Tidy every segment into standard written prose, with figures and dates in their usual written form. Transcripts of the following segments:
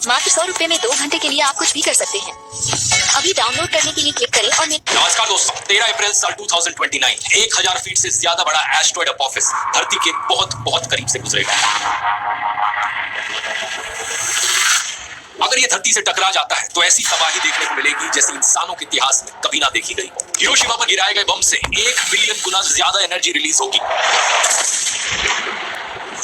मात्र 100 रुपए में 2 घंटे के लिए आप कुछ भी कर सकते हैं। अभी डाउनलोड करने के लिए क्लिक करें और नमस्कार दोस्तों, 13 अप्रैल साल 2029 1000 फीट से ज्यादा बड़ा एस्ट्रॉयड अपोफिस धरती के बहुत बहुत करीब से गुजरेगा। अगर ये धरती से टकरा जाता है तो ऐसी तबाही देखने को मिलेगी जैसे इंसानों के इतिहास में कभी ना देखी गई हो। हिरोशिमा पर गिराए गए बम से 1 मिलियन गुना ज्यादा एनर्जी रिलीज होगी।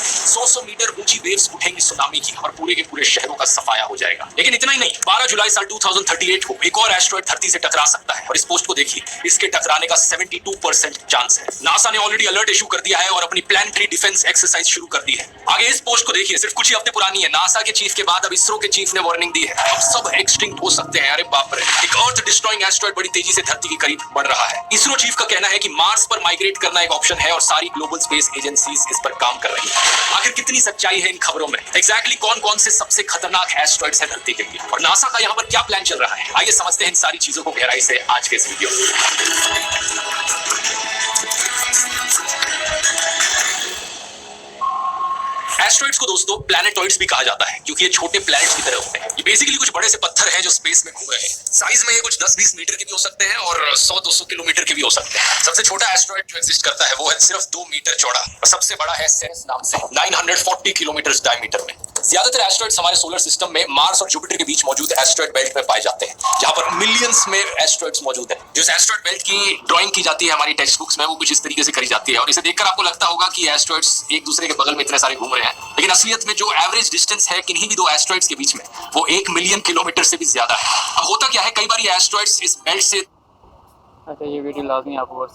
100 मीटर ऊंची वेव्स उठेंगी सुनामी की और पूरे के पूरे शहरों का सफाया हो जाएगा। लेकिन इतना ही नहीं, 12 जुलाई साल 2038 को एक और एस्ट्रॉयड धरती से टकरा सकता है और इस पोस्ट को देखिए, इसके टकराने का 72% चांस है। नासा ने ऑलरेडी अलर्ट इशू कर दिया है और अपनी प्लानिटरी डिफेंस एक्सरसाइज शुरू कर दी है। आगे इस पोस्ट को देखिए, सिर्फ कुछ ही हफ्ते पुरानी है। नासा के चीफ के बाद अब इसरो के चीफ ने वार्निंग दी है, अब सब एक्सटिंक्ट हो सकते हैं। अरे बाप रे, एक अर्थ डिस्ट्रॉइंग एस्ट्रॉयड बड़ी तेजी से धरती के करीब बढ़ रहा है। इसरो चीफ का कहना है कि मार्स पर माइग्रेट करना एक ऑप्शन है और सारी ग्लोबल स्पेस एजेंसीज इस पर काम कर रही है। आखिर कितनी सच्चाई है इन खबरों में? एग्जैक्टली कौन-कौन से सबसे खतरनाक एस्ट्रॉइड्स हैं धरती के लिए और नासा का यहाँ पर क्या प्लान चल रहा है? आइए समझते हैं इन सारी चीजों को गहराई से आज के इस वीडियो में। एस्ट्रॉइड्स को दोस्तों प्लैनेटॉइड्स भी कहा जाता है क्योंकि ये छोटे प्लैनेट्स की तरह होते हैं। ये बेसिकली कुछ बड़े से पत्थर हैं जो स्पेस में घूम रहे हैं। साइज में ये कुछ 10-20 मीटर के भी हो सकते हैं और 100-200 किलोमीटर के भी हो सकते हैं। सबसे छोटा एस्ट्रॉइड जो एग्जिस्ट करता है वो है सिर्फ 2 मीटर चौड़ा और सबसे बड़ा है सेरेस नाम से 940 किलोमीटर डायमीटर में। ज्यादातर एस्ट्रॉइड्स हमारे सोलर सिस्टम में मार्स और जुपिटर के बीच मौजूद एस्ट्रॉइड बेल्ट में पाए जाते हैं, जहां पर मिलियंस में एस्ट्रॉइड्स मौजूद हैं। जिस एस्ट्रॉइड बेल्ट की ड्राइंग की जाती है हमारी टेक्स्ट बुक्स में, वो कुछ इस तरीके से करी जाती है और इसे देखकर आपको लगता होगा कि एस्ट्रॉइड्स एक दूसरे के बगल में इतने सारे घूम रहे हैं, लेकिन असलियत में जो एवरेज डिस्टेंस है किन्हीं भी दो एस्ट्रॉइड्स के बीच में, वो 1 मिलियन किलोमीटर से भी ज्यादा है। अब होता क्या है, कई बार ये एस्ट्रॉइड्स इस बेल्ट से ये वीडियो लाजमी आपको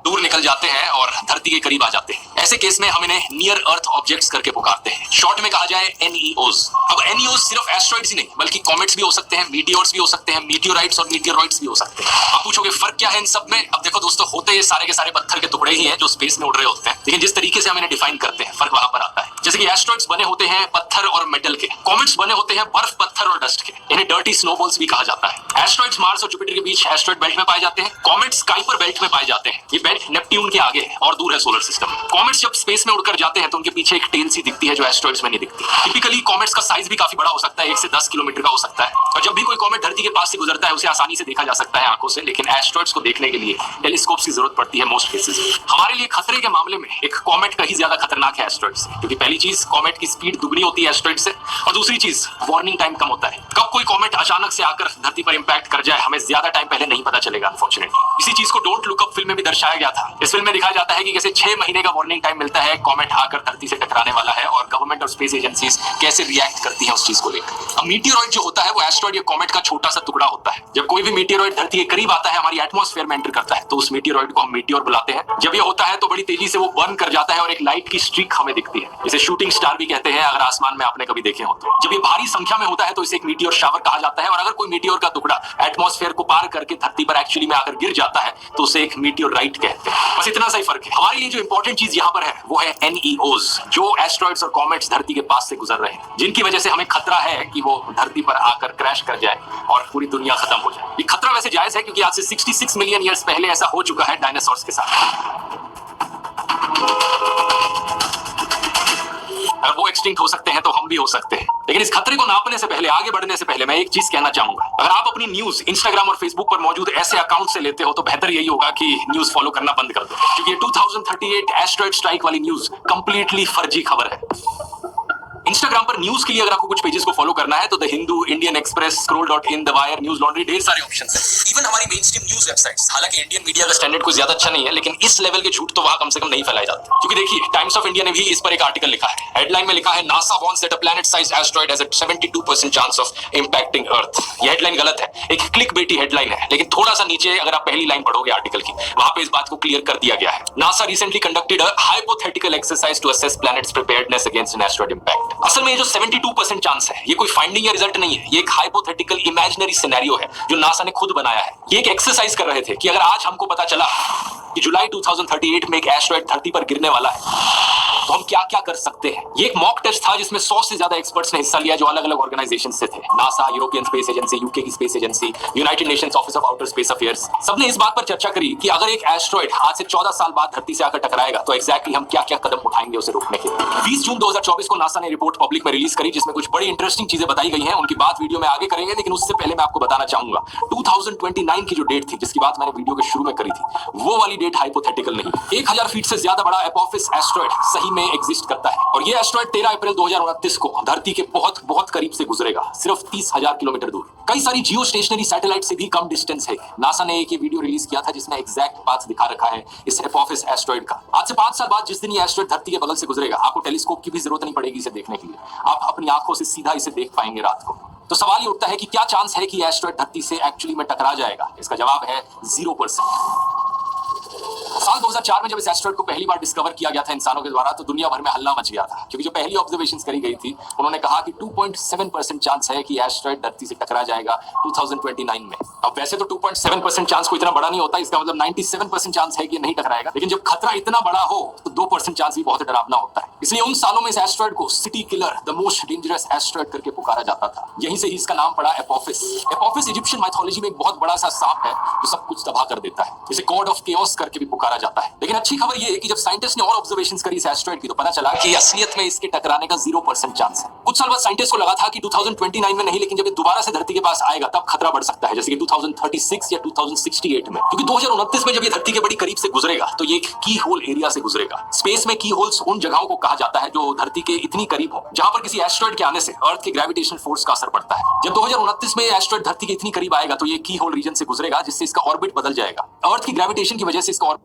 दूर निकल जाते हैं और धरती के करीब आ जाते हैं। ऐसे केस में हम इन्हें नियर अर्थ ऑब्जेक्ट्स करके पुकारते हैं, शॉर्ट में कहा जाए NEOs। अब NEOs सिर्फ एस्ट्रॉइड्स ही नहीं बल्कि कॉमेट्स भी हो सकते हैं, मीटियोर्स भी हो सकते हैं, मीटियोराइट्स और मीटियोरॉइड्स भी हो सकते हैं। आप पूछोगे फर्क क्या है इन सब में? अब देखो दोस्तों, होते ये सारे के सारे पत्थर के टुकड़े ही हैं जो स्पेस में उड़ रहे होते हैं, लेकिन जिस तरीके से हम इन्हें डिफाइन करते हैं फर्क वहां पर आता है। जैसे कि एस्ट्रॉइड्स बने होते हैं पत्थर और मेटल के, कॉमेट्स बने होते हैं बर्फ, पत्थर और डस्ट के। इन्हें डर्टी स्नोबॉल्स भी कहा जाता है। एस्ट्रॉइड्स मार्स और जुपिटर के बीच एस्ट्रॉइड बेल्ट में पाए जाते हैं, कॉमेट्स काइपर बेल्ट में पाए जाते हैं। ये बेल्ट नेपट्यून के आगे है और दूर है सोलर सिस्टम में। कॉमेट्स जब स्पेस में उड़कर जाते हैं तो उनके पीछे एक टेल सी दिखती है जो एस्ट्रॉइड्स में नहीं दिखती। टिपिकली कॉमेट्स का साइज भी काफी बड़ा हो सकता है, 1 से 10 किलोमीटर का हो सकता है और जब भी कोई कॉमेट धरती के पास से गुजरता है उसे आसानी से देखा जा सकता है आंखों से, लेकिन एस्ट्रॉइड्स को देखने के लिए टेलीस्कोप्स की जरूरत पड़ती है मोस्ट केसेस में। हमारे लिए खतरे के मामले में एक कॉमेट कहीं ज्यादा खतरनाक है एस्ट्रॉइड से, क्योंकि पहली चीज कॉमेट की स्पीड दुगनी होती है एस्ट्रॉइड से और दूसरी चीज वार्निंग टाइम कम होता है। कब कोई कॉमेट अचानक से आकर धरती पर इंपैक्ट कर जाए हमें ज्यादा टाइम पहले नहीं पता चलेगा अनफॉर्चुनेटली। इसी चीज को डोंट लुक अप फिल्म में भी दर्शाया गया था। इस फिल्म में दिखाया जाता है कि कैसे 6 महीने का वार्निंग टाइम मिलता है, कॉमेट आकर धरती से टकराने वाला है और गवर्नमेंट और स्पेस एजेंसीज कैसे रिएक्ट करती हैं उस चीज को लेकर। अब मीटियोरॉइड जो होता है वो एस्ट्रॉइड या कॉमेट का छोटा सा टुकड़ा होता है। जब कोई भी मीटियोरॉइड धरती के करीब आता है, हमारी एटमॉस्फेयर में एंटर करता है, तो उस मीटियोरॉइड को हम मीटियोर बुलाते हैं। जब ये होता है तो बड़ी तेजी से वो बर्न कर जाता है और एक लाइट की स्ट्रीक हमें दिखती है। इसे शूटिंग स्टार भी कहते हैं अगर आसमान में आपने कभी देखे हो तो। जब ये भारी संख्या में होता है तो इसे एक मीटियोर शावर कहा जाता है और अगर कोई मीटियोर का टुकड़ा एटमॉस्फेयर को पार करके धरती पर एक्चुअली में आकर गिर जाता है तो उसे एक मीटियोराइट कहते हैं। बस इतना सा ही फर्क है। हमारे लिए जो इंपॉर्टेंट चीज यहाँ पर है वो है NEOs, जो एस्ट्रॉइड्स और कॉमेट्स धरती के पास से गुजर रहे हैं, जिनकी वजह से हमें खतरा है कि वो धरती पर आकर क्रैश कर जाए और पूरी दुनिया खत्म हो जाए। ये खतरा वैसे जायज है क्योंकि आज से 66 मिलियन ईयर्स पहले ऐसा हो चुका है डायनासोर्स के साथ। अगर वो एक्सटिंक्ट हो सकते हैं तो हम भी हो सकते हैं। लेकिन इस खतरे को नापने से पहले, आगे बढ़ने से पहले मैं एक चीज कहना चाहूंगा। अगर आप अपनी न्यूज इंस्टाग्राम और फेसबुक पर मौजूद ऐसे अकाउंट से लेते हो तो बेहतर यही होगा कि न्यूज फॉलो करना बंद कर दो, क्योंकि ये 2038 एस्ट्रॉइड स्ट्राइक वाली न्यूज कंप्लीटली फर्जी खबर है। इंस्टाग्राम पर न्यूज के लिए अगर आपको कुछ पेजेस को फॉलो करना है तो the Hindu, Indian express, scroll.in, the wire, news laundry, ढेर सारे ऑप्शंस हैं। इवन हमारी मेनस्ट्रीम न्यूज वेबसाइट्स, हालांकि इंडियन मीडिया का स्टैंडर्ड कोई ज्यादा अच्छा नहीं है, लेकिन इस लेवल के झूठ तो वहां कम से कम नहीं फैलाए जाते। क्योंकि देखिए, टाइम्स ऑफ इंडिया ने भी इस पर एक आर्टिकल लिखा है। हेडलाइन में लिखा है, NASA warns that a planet size asteroid has a 72% chance of impacting Earth. ये हेडलाइन गलत है, एक क्लिक बेटी हेडलाइन है, लेकिन थोड़ा सा नीचे अगर आप पहली लाइन पढ़ोगे आर्टिकल की, वहां पे इस बात को क्लियर कर दिया गया है। NASA recently conducted a hypothetical exercise to assess planet's preparedness against an asteroid impact. असल में ये जो 72% चांस है, ये कोई फाइंडिंग या रिजल्ट नहीं है, ये एक हाइपोथेटिकल इमेजिनरी सिनेरियो है जो नासा ने खुद बनाया है। ये एक एक्सरसाइज कर रहे थे कि अगर आज हमको पता चला कि जुलाई 2038 में एक एस्टेरॉइड धरती पर गिरने वाला है, तो हम क्या क्या कर सकते हैं। ये एक मॉक टेस्ट था जिसमें 100 से ज्यादा एक्सपर्ट्स ने हिस्सा लिया जो अलग अलग ऑर्गेनाइजेशन से थे। NASA, European Space Agency, UK की space agency, United Nations Office of Outer Space Affairs, सबने इस बात पर चर्चा करी कि अगर एक एस्टेरॉइड आज से 14 साल बाद धरती से आकर टकराएगा तो एग्जैक्टली हम क्या क्या कदम उठाएंगे उसे रोकने के लिए। 20 जून 2024 को नासा ने रिपोर्ट पब्लिक में रिलीज करी जिसमें कुछ बड़ी इंटरेस्टिंग चीजें बताई गई हैं। उनकी बात वीडियो में आगे करेंगे, लेकिन उससे पहले मैं आपको बताना चाहूंगा 2029 की जो डेट थी जिसकी बात मैंने वीडियो के शुरू में करी थी, वो वाली डेट हाइपोथेटिकल नहीं। 1000 फीट से ज्यादा बड़ा एपोफिस एस्टेरॉइड सही में एग्जिस्ट करता है और ये एस्टेरॉइड 13 अप्रैल 2029 को धरती के बहुत बहुत करीब से गुजरेगा, सिर्फ 30,000 किलोमीटर दूर। कई सारी जियो स्टेशनरी सैटेलाइट से भी कम डिस्टेंस है। नासा ने एक वीडियो रिलीज किया था जिसमें एग्जैक्ट पाथ दिखा रखा है इस एपोफिस एस्टेरॉइड का। आज से 5 साल बाद जिस दिन ये एस्टेरॉइड धरती के बगल से गुजरेगा, आपको टेलीस्कोप की भी जरूरत नहीं पड़ेगी इसे देखने के लिए, आप अपनी आंखों से सीधा इसे देख पाएंगे रात को। तो सवाल ये उठता है कि क्या चांस है कि ये एस्टेरॉइड धरती से एक्चुअली में टकरा जाएगा। इसका जवाब है 0%। साल 2004 में जब इस एस्टेरॉइड को पहली बार डिस्कवर किया गया था इंसानों के द्वारा, तो दुनिया भर में हल्ला मच गया था, क्योंकि जो पहली ऑब्जर्वेशंस करी गई थी उन्होंने कहा कि 2.7% चांस है कि एस्टेरॉइड धरती से टकरा जाएगा 2029 में। अब वैसे तो 2.7% चांस कोई इतना बड़ा नहीं होता, इसका मतलब 97% चांस है कि नहीं टकराएगा, लेकिन जब खतरा इतना बड़ा हो तो 2% चांस भी बहुत डरावना होता है। इसलिए उन सालों में इस एस्टेरॉइड को city killer, the most dangerous asteroid करके पुकारा जाता था। यहीं से ही इसका नाम पड़ा एपोफिस। एपोफिस इजिप्शियन माइथोलॉजी में एक बहुत बड़ा सा सांप है जो सब कुछ तबाह कर देता है। इसे गॉड ऑफ केओस करके भी पुकारा जाता है। लेकिन अच्छी खबर ये है कि जब साइंटिस्ट ने और ऑब्जर्वेशंस करी इस एस्टेरॉइड की, तो पता चला कि असलियत में इसके टकराने का 0% चांस है। कुछ साल बाद साइंटिस्ट को लगा था कि 2029 में नहीं, लेकिन जब ये दोबारा से धरती के पास आएगा तब खतरा बढ़ सकता है, जैसे कि 2036 या 2068 में, क्योंकि 2029 में जब ये धरती के बड़ी करीब से गुजरेगा तो ये एक की होल एरिया से गुजरेगा। स्पेस में की होल्स उन जगहों को कहा जाता है जो धरती के इतनी करीब हो जहां पर किसी एस्टेरॉइड के आने से अर्थ के ग्रेविटेशनल फोर्स का असर पड़ता है। जब 2029 में एस्टेरॉइड धरती के इतनी करीब आएगा तो ये की होल रीजन से गुजरेगा, जिससे इसका ऑर्बिट बदल जाएगा। अर्थ की ग्रेविटेशन की वजह से इसका ऑर्बिट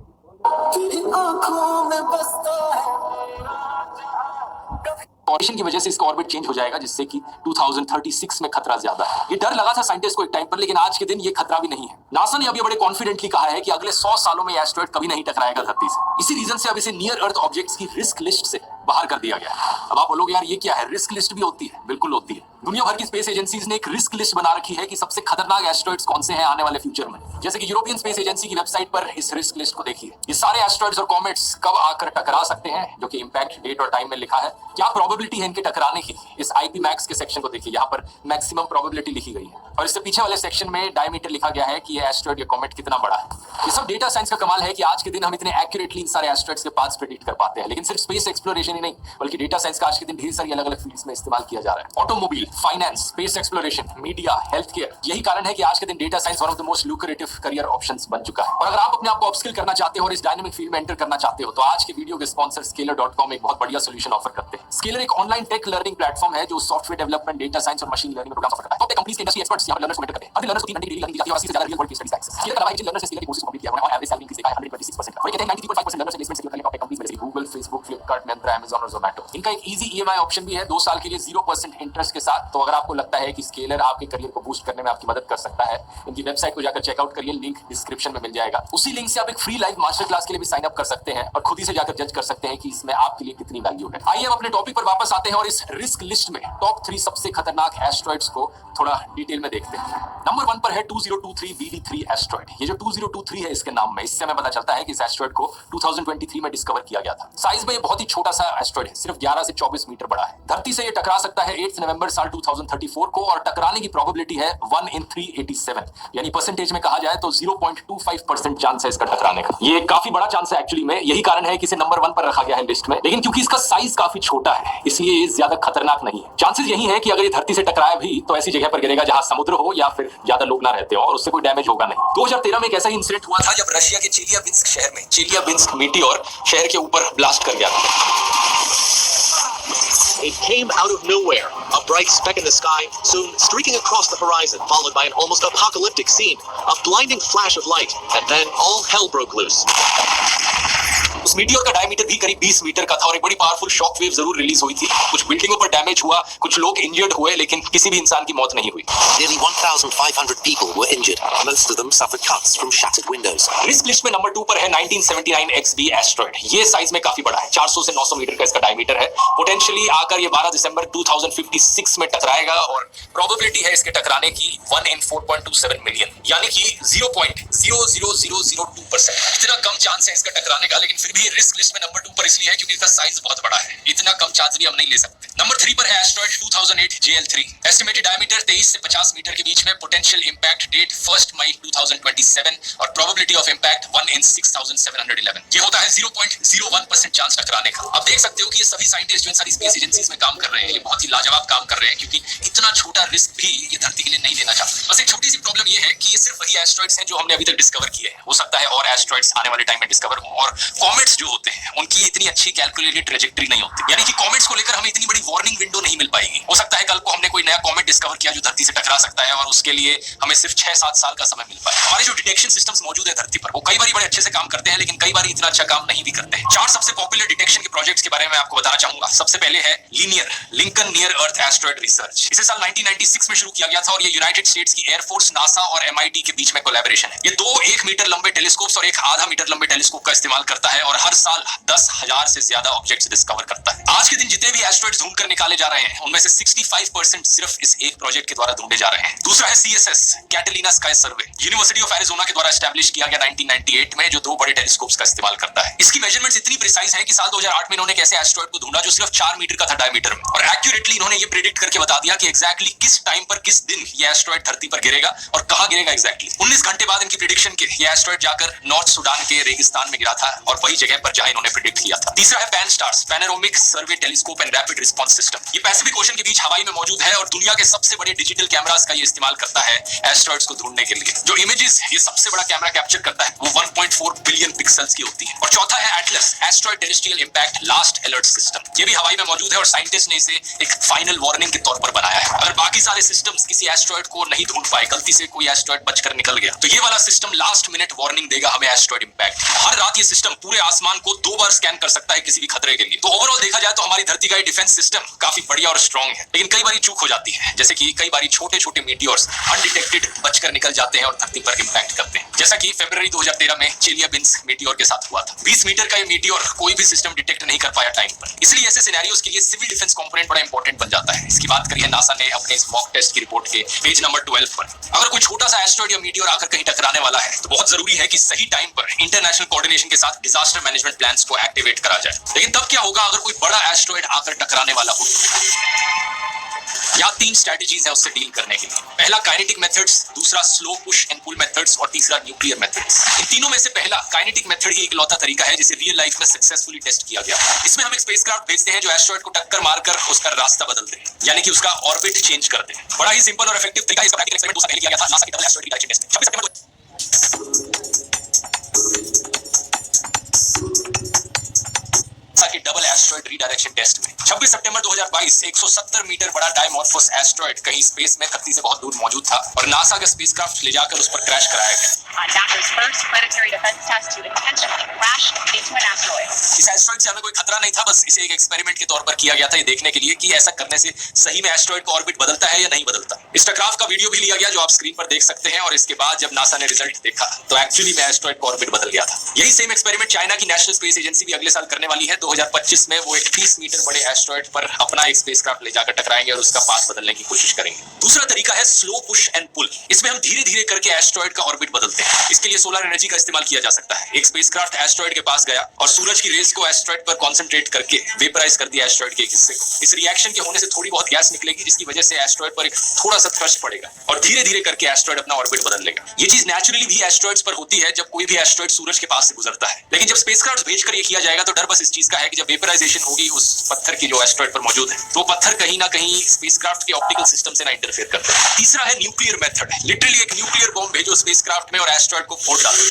की वजह से इसका ऑर्बिट चेंज हो जाएगा, जिससे कि 2036 में खतरा ज्यादा है। ये डर लगा था साइंटिस्ट को एक टाइम पर, लेकिन आज के दिन ये खतरा भी नहीं है। नासा ने अभी बड़े कॉन्फिडेंटली कहा है कि अगले 100 सालों में एस्टेरॉइड कभी नहीं टकराएगा धरती से। इसी रीजन से अब इसे नियर अर्थ ऑब्जेक्ट्स की रिस्क लिस्ट से बाहर कर दिया गया है। अब आप बोलोगे यार ये क्या है, रिस्क लिस्ट भी होती है? बिल्कुल होती है। दुनिया भर की स्पेस एजेंसीज ने एक रिस्क लिस्ट बना रखी है कि सबसे खतरनाक एस्टेरॉइड्स कौन से हैं आने वाले फ्यूचर में। जैसे कि यूरोपियन स्पेस एजेंसी की वेबसाइट पर इस रिस्क लिस्ट को देखिए। ये सारे एस्टेरॉइड्स और कॉमेट्स कब आकर टकरा सकते हैं, जो कि इंपैक्ट डेट और टाइम में लिखा है, क्या प्रोबेबिलिटी है इनके टकराने की। इस आईपी मैक्स के सेक्शन को देखिए, यहाँ पर मैक्सिमम प्रोबेबिलिटी लिखी गई है, और इससे पीछे वाले सेक्शन में डायमीटर लिखा गया है कि ये एस्टेरॉइड या कॉमेट कितना बड़ा है। ये सब डेटा साइंस का कमाल है कि आज के दिन हम इतने एक्यूरेटली इन सारे एस्टेरॉइड्स के पाथ्स प्रेडिक्ट कर पाते हैं। लेकिन सिर्फ स्पेस एक्सप्लोरेशन ही नहीं, बल्कि डेटा साइंस का आज के दिन ढेर सारी अलग अलग फील्ड्स में इस्तेमाल किया जा रहा है। Automobile, finance, space exploration, media, health care. यही कारण है कि आज के दिन data science one of the most lucrative career options बन चुका है। और अगर आप अपने आप को अपस्किल करना चाहते हो और इस डायनामिक फील्ड में एंटर करना चाहते हो, तो आज के वीडियो के स्पॉन्सर Scalar.com एक बहुत बढ़िया सोल्यूशन ऑफर करते हैं। Scalar एक ऑनलाइन टेक लर्निंग प्लेटफॉर्म है जो सॉफ्टवेयर डेवलपमेंट, डेटा साइंस और मशीन लर्निंग प्रोग्राम ऑफर करता है। तो कंपनीज के इंडस्ट्री एक्सपर्ट्स यहां पर लर्नर्स को मेंटर करते हैं। हर लर्नर्स को 3 घंटे डेली लर्निंग दी जाती है और 80 से ज्यादा real world case studies access. Scalar का लाइव लर्नर्स ने Scalar के कोर्सेज कंप्लीट किया है और एवरेज सैलरी इंक्रीज देखा है 126%। और ये कहते हैं 93.5% लर्नर्स प्लेसमेंट सिक्योर करने का कंपनीज में जैसे Google, Facebook, Flipkart, Myntra, Amazon और Zomato। इनका एक इजी ईएमआई ऑप्शन भी है 2 साल के लिए 0% इंटरेस्ट के साथ। तो अगर आपको लगता है कि Scalar आपके करियर को बूस्ट करने में आपकी मदद कर सकता है, इनकी वेबसाइट को जाकर चेकआउट करिए, लिंक डिस्क्रिप्शन में मिल जाएगा। उसी लिंक से आप एक फ्री लाइव मास्टर क्लास के लिए भी साइन अप कर सकते हैं और खुद ही से जाकर जज कर सकते हैं कि इसमें आपके लिए कितनी वैल्यू है। आइए अब अपने टॉपिक पर वापस आते हैं और इस रिस्क लिस्ट में टॉप 3 सबसे खतरनाक एस्टेरॉइड्स को थोड़ा डिटेल में देखते हैं। नंबर 1 पर है 2023 BD3 एस्टेरॉइड। ये जो 2023 है इसके नाम में, इससे हमें पता चलता है कि इस एस्टेरॉइड को 2023 में डिस्कवर किया गया था। साइज में ये बहुत ही छोटा सा एस्टेरॉइड है, सिर्फ 11 से 24 मीटर बड़ा है। धरती से ये टकरा सकता है 8 नवंबर साल 2034 को और टकराने की प्रोबेबिलिटी है 1 in 387, यानी परसेंटेज में कहा जाए तो 0.25% चांस है इसका टकराने का। ये काफी बड़ा चांस है एक्चुअली में, यही कारण है कि इसे नंबर 1 पर रखा गया है लिस्ट में। लेकिन क्योंकि इसका साइज काफी छोटा है इसलिए ये ज्यादा खतरनाक नहीं है। चांसेस यही है कि अगर ये धरती से टकराए भी तो ऐसी जगह पर गिरेगा जहां समुद्र हो या फिर ज्यादा लोग ना रहते हो और उससे कोई डैमेज होगा नहीं। 2013 में एक ऐसा ही इंसिडेंट हुआ था जब रशिया के चेलियाबिंस्क शहर में चेलियाबिंस्क मीटियोर शहर के ऊपर ब्लास्ट कर गया था। It came out of nowhere, a bright speck in the sky, soon streaking across the horizon, followed by an almost apocalyptic scene, a blinding flash of light, and then all hell broke loose. उस meteor का diameter भी करीब 20 metre का था और एक बड़ी powerful shock wave जरूर रिलीज हुई थी। कुछ बिल्डिंगों पर डैमेज हुआ, कुछ लोग इंजर्ड हुए, लेकिन किसी भी इंसान की मौत नहीं हुई। Nearly 1,500 people were injured. Most of them suffered cuts from shattered windows. Risk list में नंबर 2 पर है 1979 XB एस्ट्रॉइड। ये साइज में काफी बड़ा है, 400 से 900 मीटर का इसका डायमीटर है। पोटेंशियली आकर ये 12 दिसंबर 2056 में टकराएगा और प्रोबेबिलिटी है इसके टकराने की 1 in 4.27 मिलियन, यानी कि 0.00002%। इतना कम चांस है इसका टकराने का, लेकिन फिर भी रिस्क लिस्ट में नंबर 2 पर इसलिए है क्योंकि इसका साइज बहुत बड़ा है। इतना कम चांस भी हम नहीं ले सकते। नंबर 3 पर है एस्ट्रॉइड 2008 JL3। एस्टिमेटेड डायमीटर 23 से 50 मीटर के बीच में, पोटेंशियल इंपैक्ट डेट 1 मई 2027 और प्रोबेबिलिटी ऑफ इंपैक्ट 1 in 6711। ये होता है 0.01% चांस टकराने का। अब देख सकते हो कि ये सभी साइंटिस्ट जो इन सारी स्पेस एजेंसीज में काम कर रहे हैं, ये बहुत ही लाजवाब काम कर रहे हैं क्योंकि इतना छोटा रिस्क भी ये धरती के लिए नहीं लेना चाहते। बस एक छोटी सी प्रॉब्लम ये है कि ये सिर्फ वही एस्ट्रॉइड्स हैं जो हमने अभी तक डिस्कवर किए हैं। हो सकता है और एस्ट्रॉइड्स आने वाले टाइम में डिस्कवर हो, और कॉमेट्स जो होते हैं उनकी इतनी अच्छी कैलकुलेटेड ट्रेजेक्टरी नहीं होती, यानी कि कॉमेट्स को लेकर हमें इतनी बड़ी वार्निंग विंडो नहीं मिल पाएगी। हो सकता है कल को हमने कोई नया कॉमेट डिस्कवर किया जो धरती से टकरा सकता है और उसके लिए हमें सिर्फ 6-7 साल का समय मिल पाए। हमारे जो डिटेक्शन सिस्टम्स मौजूद है धरती पर, वो कई बार बड़े अच्छे से काम करते हैं, लेकिन कई बार इतना अच्छा काम नहीं भी करते हैं। 4 सबसे पॉपुलर डिटेक्शन के प्रोजेक्ट्स के बारे में आपको बताना चाहूंगा। सबसे पहले है लीनियर लिंकन नियर अर्थ एस्ट्रॉइड रिसर्च। इसे साल 1996 में शुरू किया गया था और ये यूनाइटेड स्टेट्स की एयरफोर्स, नासा और MIT के बीच में कोलैबोरेशन है। ये 2 1 मीटर लंबे टेलीस्कोप्स और 1 आधा मीटर लंबे टेलीस्कोप का इस्तेमाल करता है और हर साल 10,000 से ज्यादा ऑब्जेक्ट्स डिस्कवर करता है। आज के दिन जितने भी एस्ट्रॉइड्स ढूंढ कर निकाले जा रहे हैं, उनमें से 65% सिर्फ इस एक प्रोजेक्ट के द्वारा ढूंढे जा रहे हैं। दूसरा है CSS Catalina sky survey, university of Arizona के द्वारा एस्टैब्लिश किया गया 1998 में, जो 2 बड़े टेलीस्कोप्स का इस्तेमाल करता है। इसकी मेजरमेंट्स इतनी प्रिसाइज है कि साल 2008 में इन्होंने एक ऐसे एस्ट्रॉइड को ढूंढा जो सिर्फ 4 मीटर का था डायमीटर में, और एक्यूरेटली इन्होंने ये प्रेडिक्ट करके बता दिया कि एग्जैक्टली किस टाइम पर, किस दिन ये एस्ट्रॉइड धरती पर गिरेगा और कहां गिरेगा एग्जैक्टली। 19 घंटे बाद इनकी प्रेडिक्शन के ये एस्ट्रॉइड जाकर नॉर्थ सुडान के रेगिस्तान में गिरा था और वही जगह पर जहां इन्होंने प्रेडिक्ट किया था। तीसरा है PanSTARRS panoramic survey telescope and rapid response system. ये पैसिफिक ओशन के बीच हवाई में मौजूद है और दुनिया के सबसे बड़े डिजिटल कैमरास का ये इस्तेमाल करता है एस्ट्रॉइड्स को ढूंढने के लिए। जो इमेजेस ये सबसे बड़ा कैमरा कैप्चर करता है वो 1.4 बिलियन पिक्सल्स की होती है। और चौथा है Atlas asteroid terrestrial impact last alert system. ये भी हवाई में मौजूद है और साइंटिस्ट ने इसे एक फाइनल वार्निंग के तौर पर बनाया है। अगर बाकी सारे सिस्टम्स किसी एस्ट्रॉइड को नहीं ढूंढ पाए, गलती से कोई एस्ट्रॉइड बचकर निकल गया, तो ये वाला सिस्टम लास्ट मिनट वार्निंग देगा हमें एस्ट्रॉइड इंपैक्ट। हर रात ये सिस्टम पूरे आसमान को 2 बार स्कैन कर सकता है किसी भी खतरे के लिए। तो ओवरऑल देखा जाए तो हमारी धरती का डिफेंस सिस्टम काफी बढ़िया और स्ट्रॉन्ग है, लेकिन कई बार चूक हो जाती है, जैसे कि कई बार छोटे-छोटे मीटियोर्स अनडिटेक्टेड बचकर निकल जाते हैं और धरती पर इंपैक्ट करते हैं, जैसा कि फरवरी 2013 में चेलियाबिंस्क मीटियोर के साथ हुआ था। 20 मीटर का ये मीटियोर कोई भी सिस्टम डिटेक्ट नहीं कर पाया टाइम पर, इसलिए ऐसे सिनेरियोस के लिए सिविल डिफेंस कंपोनेंट बड़ा इंपॉर्टेंट बन जाता है। इसकी बात करिए नासा ने अपने इस मॉक टेस्ट की रिपोर्ट के पेज नंबर 12 पर। अगर कोई छोटा सा एस्ट्रॉइड या मीटियोर आकर कहीं टकराने वाला है तो बहुत जरूरी है कि सही टाइम पर इंटरनेशनल कोऑर्डिनेशन के साथ डिजास्टर मैनेजमेंट प्लान्स को एक्टिवेट करा जाए। लेकिन तब क्या होगा अगर कोई बड़ा एस्ट्रॉइड आकर टकराने वाला हो? यहाँ 3 स्ट्रेटजीज है उससे डील करने के लिए। पहला काइनेटिक मेथड्स, दूसरा slow push and pull methods और तीसरा न्यूक्लियर मेथड्स। इन तीनों में से पहला काइनेटिक मेथड ही इकलौता तरीका है जिसे रियल लाइफ में सक्सेसफुली टेस्ट किया गया। इसमें हम एक स्पेसक्राफ्ट भेजते हैं जो एस्ट्रॉइड को टक्कर मारकर उसका रास्ता बदलते हैं, यानी कि उसका ऑर्बिट चेंज करते हैं। बड़ा ही सिंपल और इफेक्टिव तरीका है। इसका प्रैक्टिकल एक्सपेरिमेंट 2 साल पहले किया गया था नासा के डबल एस्ट्रॉइड रिडायरेक्शन टेस्ट में। 26 सितंबर के डबल एस्ट्रॉइड रीडायरेक्शन टेस्ट में 26 सितंबर 2022 170 मीटर बड़ा डायमॉर्फोस एस्ट्रॉइड कहीं स्पेस में धरती से बहुत दूर मौजूद था और नासा का स्पेसक्राफ्ट ले जाकर उस पर क्रैश कराया गया। NASA's first planetary defense test to intentionally crash into an asteroid. इस एस्ट्रॉइड से हमें कोई खतरा नहीं था, बस इसे एक एक्सपेरिमेंट के तौर पर किया गया था ये देखने के लिए कि ऐसा करने से सही में एस्ट्रॉइड का ऑर्बिट बदलता है या नहीं बदलता। इस टकराव का वीडियो भी लिया गया जो आप स्क्रीन पर देख सकते हैं और इसके बाद जब नासा ने रिजल्ट देखा तो एक्चुअली में एस्ट्रॉइड का ऑर्बिट बदल गया था। यही सेम एक्सपेरिमेंट चाइना की नेशनल स्पेस एजेंसी भी अगले साल करने वाली है। 2025 में वो एक 30 मीटर बड़े एस्ट्रॉइड पर अपना एक स्पेसक्राफ्ट ले जाकर टकराएंगे और उसका पाथ बदलने की कोशिश करेंगे। दूसरा तरीका है स्लो पुश एंड पुल। इसमें हम धीरे-धीरे करके एस्ट्रॉइड का ऑर्बिट बदलते हैं। इसके लिए सोलर एनर्जी का इस्तेमाल किया जा सकता है। एक स्पेसक्राफ्ट एस्ट्रॉइड के पास गया और सूरज की रेस को एस्ट्रॉइड पर कंसंट्रेट करके वेपराइज कर दिया एस्ट्रॉइड के एक हिस्से को। इस रिएक्शन के होने से थोड़ी बहुत गैस निकलेगी जिसकी वजह से एस्ट्रॉइड पर एक थोड़ा सा थ्रस्ट पड़ेगा और धीरे-धीरे करके एस्ट्रॉइड अपना ऑर्बिट बदल लेगा। ये चीज नेचुरली भी एस्ट्रॉइड्स पर होती है जब कोई भी एस्ट्रॉइड सूरज के पास से गुजरता है, लेकिन जब स्पेसक्राफ्ट भेजकर ये किया जाएगा तो डर बस इस चीज का है कि जब वेपराइजेशन होगी उस पत्थर की जो एस्ट्रॉइड पर मौजूद है तो पत्थर कहीं ना कहीं स्पेसक्राफ्ट के ऑप्टिकल सिस्टम से ना इंटरफेयर करता है। तीसरा है न्यूक्लियर मेथड। लिटरली एक न्यूक्लियर बॉम्ब भेजो स्पेसक्राफ्ट में और एस्ट्रॉइड को फोड़ डालो।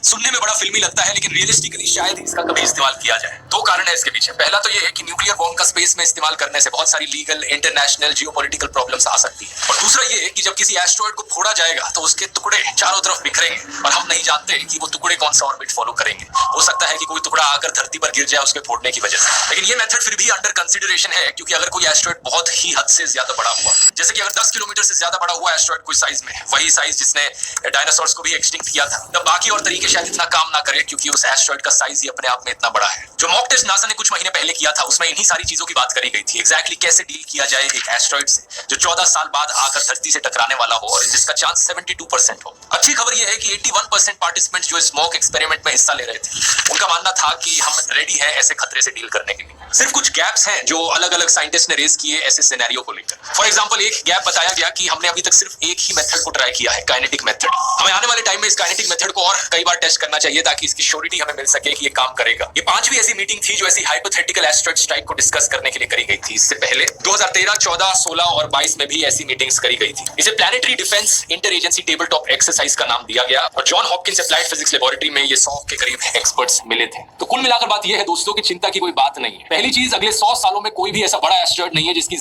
सुनने में बड़ा फिल्मी लगता है, लेकिन रियलिस्टिकली शायद ही इसका कभी इस्तेमाल किया जाए। दो कारण है इसके पीछे। पहला तो ये है कि न्यूक्लियर बॉम्ब का स्पेस में इस्तेमाल करने से बहुत सारी लीगल, इंटरनेशनल, जियोपॉलिटिकल प्रॉब्लम्स आ सकती है। और दूसरा ये है कि जब किसी एस्टेरॉयड को फोड़ा जाएगा तो उसके टुकड़े चारों तरफ बिखरेंगे और हम नहीं जानते कि वो टुकड़े कौन सा ऑर्बिट फॉलो करेंगे। हो सकता है कि कोई टुकड़ा आकर धरती पर गिर जाए उसके फोड़ने की वजह से। लेकिन ये मेथड फिर भी अंडर कंसिडरेशन है, क्योंकि अगर कोई एस्टेरॉयड बहुत ही हद से ज्यादा बड़ा हुआ, जैसे कि अगर 10 किलोमीटर से ज्यादा बड़ा हुआ एस्टेरॉयड कोई साइज में, वही साइज जिसने डायनासोर्स को भी एक्सटिंक्ट किया था, तब बाकी और तरीके शायद इतना काम ना करे, क्योंकि उस एस्टेरॉयड का साइज ही अपने आप में इतना बड़ा है। जो मॉक टेस्ट नासा ने कुछ महीने पहले किया था, उसमें इन्हीं सारी चीजों की बात करी गई थी। एग्जैक्टली कैसे डील किया जाए एक एस्टेरॉयड से जो 14 साल बाद आकर धरती से टकराने वाला हो और जिसका चांस 72% हो। अच्छी खबर यह है कि 81% पार्टिसिपेंट जो इस मॉक एक्सपेरिमेंट में हिस्सा ले रहे थे, उनका मानना था कि हम रेडी हैं ऐसे खतरे से डील करने के लिए। सिर्फ कुछ गैप्स हैं जो अलग अलग साइंटिस्ट ने रेज किए ऐसे सिनेरियो को लेकर। फॉर एग्जांपल, एक गैप बताया गया कि हमने अभी तक सिर्फ एक ही मेथड को ट्राई किया है, काइनेटिक मेथड। हमें आने वाले टाइम में इस काइनेटिक मेथड को और कई बार टेस्ट करना चाहिए ताकि इसकी श्योरिटी हमें मिल सके कि ये काम करेगा। ये 5वीं ऐसी मीटिंग थी जो ऐसी हाइपोथेटिकल एस्टेरॉयड स्ट्राइक को डिस्कस करने के लिए करी गई थी। इससे पहले 2013, 14, 16 और 22 में भी ऐसी मीटिंग्स करी गई थी। इसे planetary defence inter agency table top exercise का नाम दिया गया और John Hopkins applied physics laboratory में ये 100 के करीब एक्सपर्ट्स मिले थे। तो कुल मिलाकर बात यह है दोस्तों कि चिंता की कोई बात नहीं है। पहली चीज, अगले 100 सालों में कोई भी ऐसा बड़ा एस्टेरॉयड नहीं है जिसकी